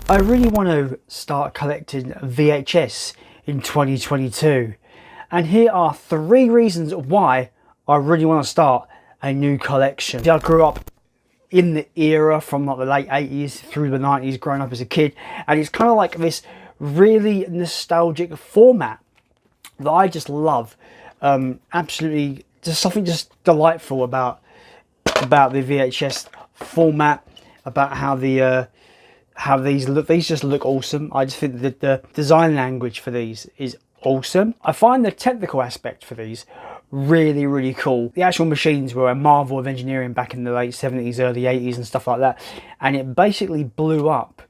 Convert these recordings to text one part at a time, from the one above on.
I really want to start collecting VHS in 2022, and here are 3 reasons why I really want to start a new collection. See, I grew up in the era from like the late 80s through the 90s, growing up as a kid, and it's kind of like this really nostalgic format that I just love. Absolutely, just something just delightful about the VHS format, about how these look. These just look awesome. I just think that the design language for these is awesome. I find the technical aspect for these really cool. The actual machines were a marvel of engineering back in the late 70s, early 80s and stuff like that, and it basically blew up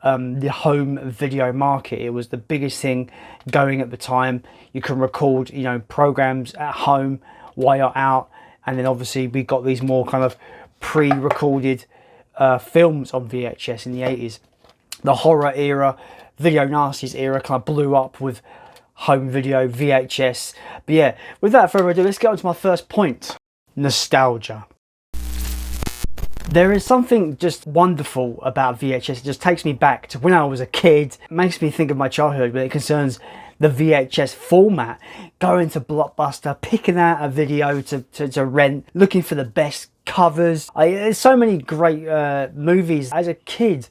the home video market. It was the biggest thing going at the time. You can record, you know, programs at home while you're out, and then obviously we got these more kind of pre-recorded films on VHS in the 80s. The horror era, video nasties era kind of blew up with home video, VHS. But yeah, without further ado, let's get on to my first point. Nostalgia. There is something just wonderful about VHS. It just takes me back to when I was a kid. It makes me think of my childhood when it concerns the VHS format. Going to Blockbuster, picking out a video to rent, looking for the best covers. There's so many great movies. As a kid,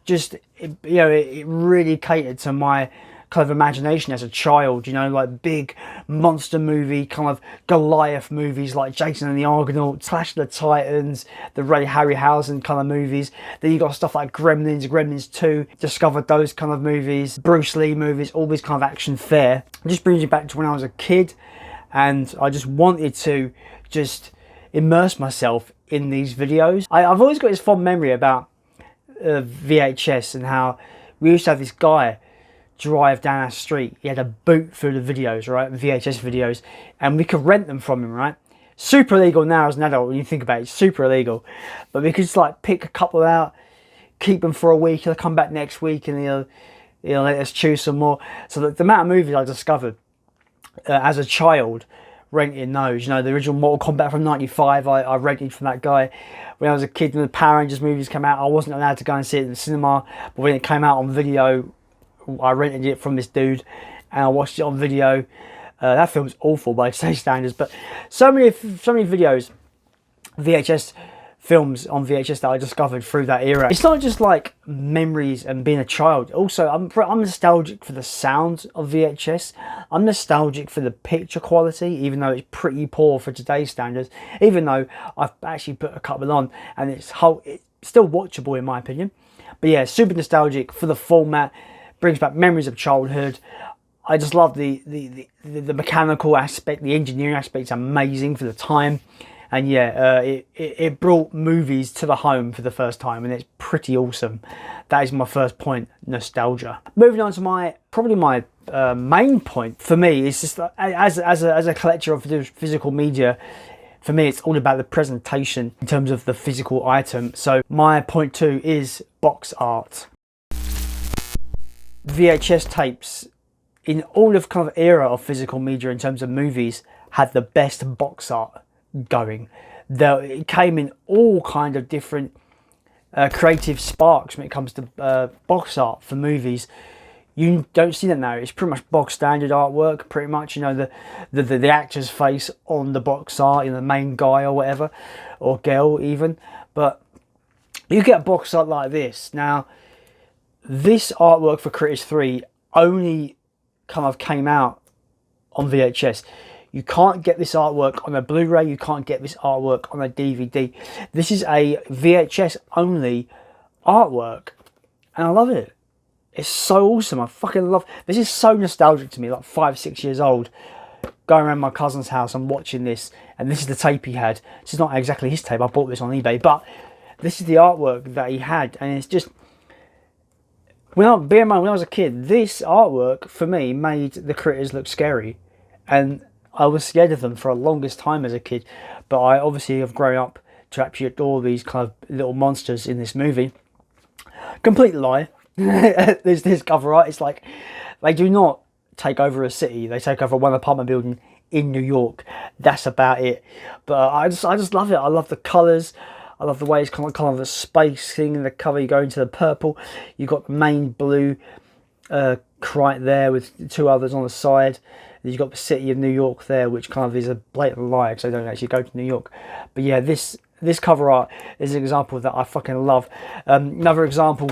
just, you know, it really catered to my kind of imagination as a child, you know, like big monster movie, kind of Goliath movies like Jason and the Argonaut, Clash of the Titans, the Ray Harryhausen kind of movies. Then you got stuff like Gremlins 2, discovered those kind of movies, Bruce Lee movies, all this kind of action fare. It just brings you back to when I was a kid, and I just wanted to just immerse myself in these videos. I've always got this fond memory about VHS and how we used to have this guy drive down our street. He had a boot full of videos, right, VHS videos, and we could rent them from him, right? Super illegal now as an adult when you think about it. It's super illegal, but we could just like pick a couple out, keep them for a week, he'll come back next week and he'll let us choose some more. So the amount of movies I discovered as a child renting those, you know, the original Mortal Kombat from '95, I rented from that guy. When I was a kid and the Power Rangers movies came out, I wasn't allowed to go and see it in the cinema, but when it came out on video, I rented it from this dude and I watched it on video. That film's awful by today's standards, but so many videos, VHS films on VHS that I discovered through that era. It's not just like memories and being a child. Also, I'm nostalgic for the sound of VHS. I'm nostalgic for the picture quality, even though it's pretty poor for today's standards. Even though I've actually put a couple on and it's still watchable in my opinion. But yeah, super nostalgic for the format. Brings back memories of childhood. I just love the mechanical aspect, the engineering aspect is amazing for the time, and yeah, it brought movies to the home for the first time, and it's pretty awesome. That is my first point, nostalgia. Moving on to probably my main point for me is just as a collector of physical media. For me, it's all about the presentation in terms of the physical item. So my point 2 is box art. VHS tapes in all of kind of era of physical media in terms of movies had the best box art going. It came in all kind of different creative sparks when it comes to box art for movies. You don't see that now. It's pretty much bog standard artwork, pretty much, you know, the actor's face on the box art, you know, the main guy or whatever, or girl even. But you get a box art like this. Now, this artwork for Critters 3 only kind of came out on VHS. You can't get this artwork on a Blu-ray, you can't get this artwork on a DVD. This is a VHS only artwork, and I love it. It's so awesome. I fucking love this. Is so nostalgic to me, like 5-6 years old, going around my cousin's house and watching this, and this is the tape he had. This is not exactly his tape, I bought this on eBay, but this is the artwork that he had, and it's just, bear in mind, when I was a kid, this artwork for me made the critters look scary, and I was scared of them for a longest time as a kid. But I obviously have grown up to actually adore these kind of little monsters in this movie. Complete lie. There's this cover art. It's like they do not take over a city. They take over one apartment building in New York. That's about it. But I just love it. I love the colours. I love the way it's kind of a space thing in the cover. You go into the purple, you've got the main blue right there with two others on the side. You've got the city of New York there, which kind of is a blatant lie because I don't actually go to New York. But yeah, this cover art is an example that I fucking love. Another example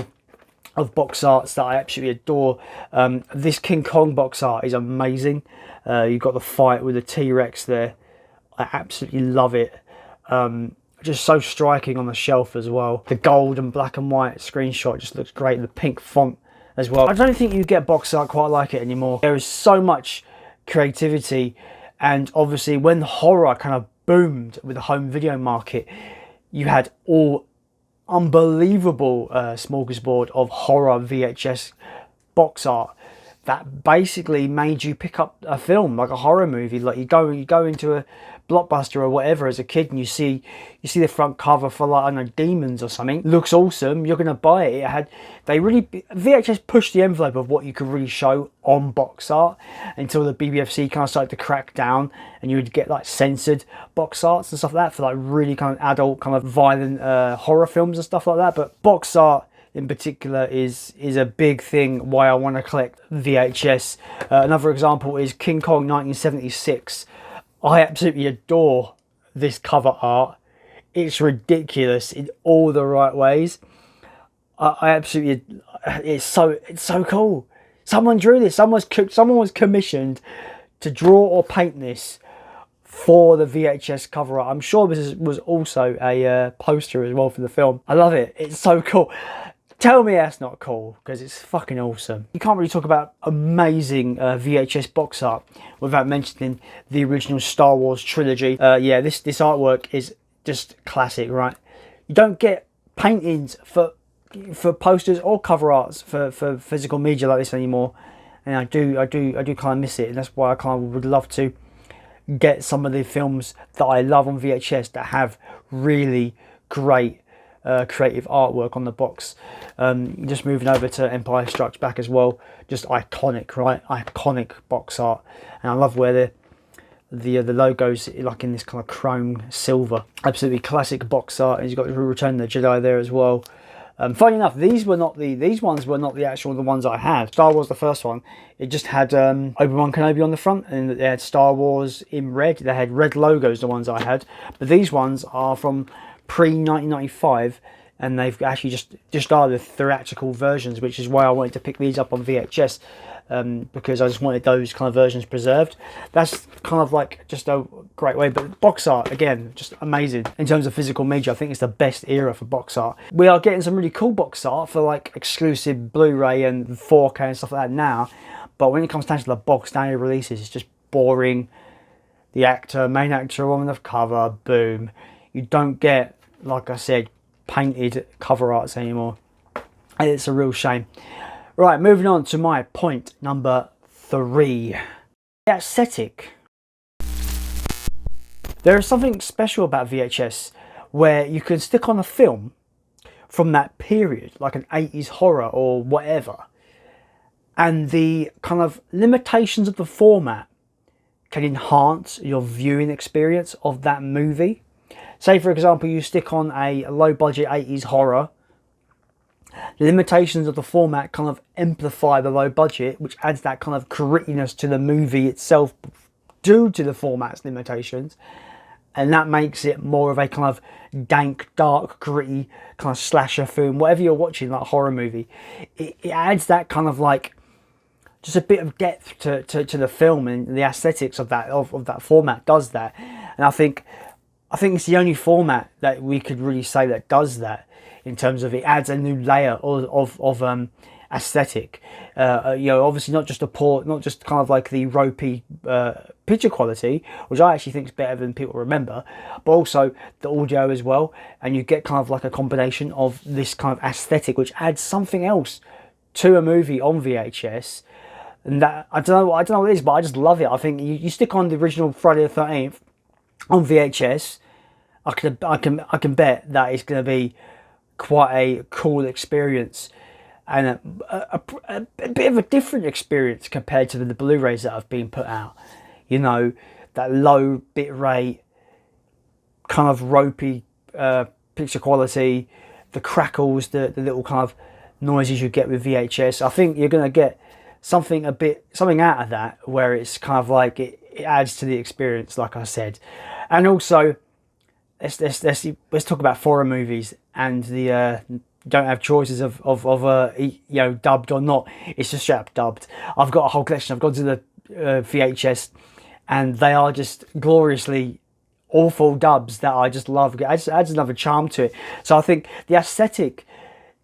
of box arts that I absolutely adore. This King Kong box art is amazing. You've got the fight with the T-Rex there. I absolutely love it. Just so striking on the shelf as well. The gold and black and white screenshot just looks great. The pink font as well. I don't think you get box art quite like it anymore. There is so much creativity, and obviously when horror kind of boomed with the home video market, you had all unbelievable smorgasbord of horror VHS box art that basically made you pick up a film, like a horror movie. Like you go into a Blockbuster or whatever as a kid, and you see the front cover for, like, I don't know, Demons or something. Looks awesome. You're gonna buy it. VHS pushed the envelope of what you could really show on box art until the BBFC kind of started to crack down, and you would get like censored box arts and stuff like that for like really kind of adult, kind of violent horror films and stuff like that. But box art in particular is a big thing why I want to collect VHS. Another example is King Kong 1976. I absolutely adore this cover art. It's ridiculous in all the right ways. I absolutely, it's so cool. Someone drew this. Someone was commissioned to draw or paint this for the VHS cover art. I'm sure this was also a poster as well for the film. I love it. It's so cool. Tell me that's not cool, because it's fucking awesome. You can't really talk about amazing VHS box art without mentioning the original Star Wars trilogy. Yeah, this artwork is just classic, right? You don't get paintings for posters or cover arts for physical media like this anymore, and I do kind of miss it, and that's why I kind of would love to get some of the films that I love on VHS that have really great creative artwork on the box. Just moving over to Empire Strikes Back as well, just iconic, right? Iconic box art, and I love where the logos like in this kind of chrome silver. Absolutely classic box art, and you've got Return of the Jedi there as well. Funny enough, these ones were not the ones I had. Star Wars, the first one, it just had Obi-Wan Kenobi on the front, and they had Star Wars in red. They had red logos, the ones I had, but these ones are from pre-1995, and they've actually just are the theatrical versions, which is why I wanted to pick these up on VHS, because I just wanted those kind of versions preserved. That's kind of like just a great way. But box art, again, just amazing in terms of physical media. I think it's the best era for box art. We are getting some really cool box art for like exclusive Blu-ray and 4K and stuff like that now, but when it comes down to the box standard releases, it's just boring. The main actor on the cover, boom. You don't get, like I said, painted cover arts anymore, and it's a real shame. Right, moving on to my point number 3. The aesthetic. There is something special about VHS where you can stick on a film from that period, like an 80s horror or whatever, and the kind of limitations of the format can enhance your viewing experience of that movie. Say, for example, you stick on a low-budget 80s horror. The limitations of the format kind of amplify the low budget, which adds that kind of grittiness to the movie itself due to the format's limitations. And that makes it more of a kind of dank, dark, gritty kind of slasher film. Whatever you're watching, like a horror movie, it adds that kind of like just a bit of depth to the film, and the aesthetics of that format does that. And I think it's the only format that we could really say that does that, in terms of it adds a new layer of aesthetic. Obviously not just kind of like the ropey picture quality, which I actually think is better than people remember, but also the audio as well, and you get kind of like a combination of this kind of aesthetic, which adds something else to a movie on VHS. And that I don't know what it is, but I just love it. I think you stick on the original Friday the 13th on VHS, I can bet that it's going to be quite a cool experience, and a bit of a different experience compared to the Blu-rays that have been put out. You know, that low bit rate, kind of ropey picture quality, the crackles, the little kind of noises you get with VHS. I think you're going to get something out of that, where it's kind of like it adds to the experience, like I said. And also, let's talk about foreign movies and the don't have choices of you know, dubbed or not. It's just straight up dubbed. I've got a whole collection. I've gone to the VHS, and they are just gloriously awful dubs that I just love. It adds another charm to it. So I think the aesthetic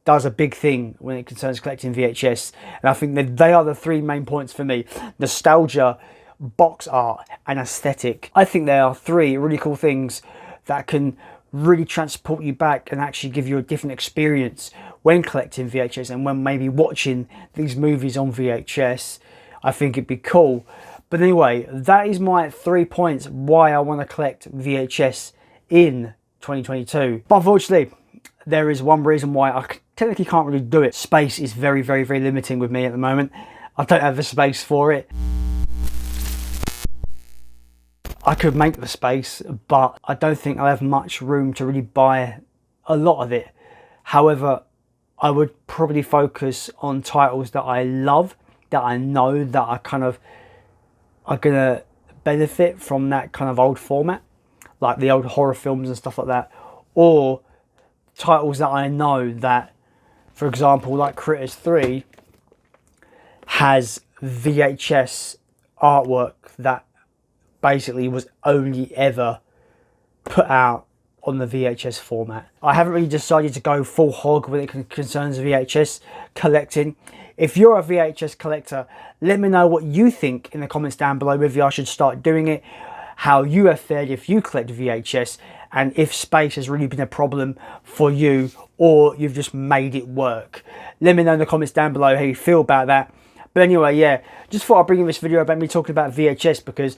does a big thing when it concerns collecting VHS, and I think that they are the three main points for me: nostalgia, box art, and aesthetic. I think there are three really cool things that can really transport you back and actually give you a different experience when collecting VHS and when maybe watching these movies on VHS. I think it'd be cool. But anyway, that is my 3 points why I want to collect VHS in 2022. But unfortunately, there is one reason why I technically can't really do it. Space is very, very, very limiting with me at the moment. I don't have the space for it. I could make the space, but I don't think I'll have much room to really buy a lot of it. However, I would probably focus on titles that I love, that I know that I kind of are gonna benefit from that kind of old format, like the old horror films and stuff like that, or titles that I know that, for example, like Critters 3 has VHS artwork that basically was only ever put out on the VHS format. I haven't really decided to go full hog when it concerns VHS collecting. If you're a VHS collector, let me know what you think in the comments down below, whether I should start doing it, how you have fared if you collect VHS, and if space has really been a problem for you or you've just made it work. Let me know in the comments down below how you feel about that. But anyway, yeah, just thought I'd bring in this video about me talking about VHS, because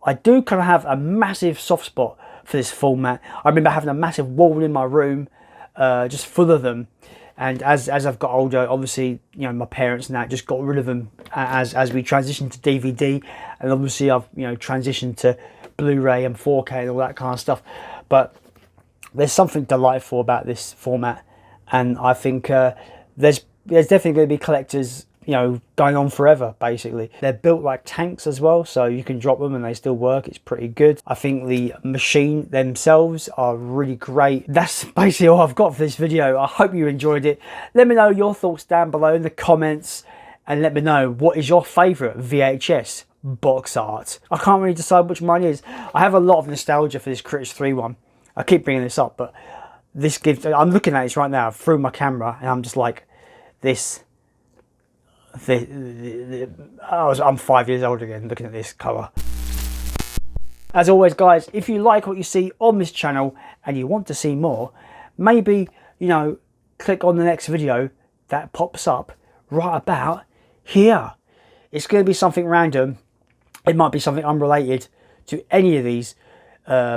I do kind of have a massive soft spot for this format. I remember having a massive wall in my room just full of them, and as I've got older, obviously, you know, my parents and that just got rid of them as we transitioned to DVD, and obviously I've, you know, transitioned to Blu-ray and 4K and all that kind of stuff. But there's something delightful about this format, and I think there's definitely going to be collectors, you know, going on forever. Basically, they're built like tanks as well, so you can drop them and they still work. It's pretty good. I think the machine themselves are really great. That's basically all I've got for this video. I hope you enjoyed it. Let me know your thoughts down below in the comments, and let me know what is your favorite VHS box art. I can't really decide which mine is. I have a lot of nostalgia for this Critters 3 one. I keep bringing this up, but this gives, I'm looking at this right now through my camera, and I'm just like, I'm 5 years old again looking at this cover. As always, guys, if you like what you see on this channel and you want to see more, maybe, you know, click on the next video that pops up right about here. It's going to be something random. It might be something unrelated to any of these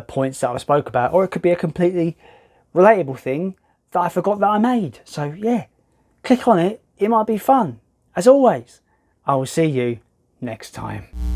points that I spoke about, or it could be a completely relatable thing that I forgot that I made. So yeah, click on it. It might be fun. As always, I will see you next time.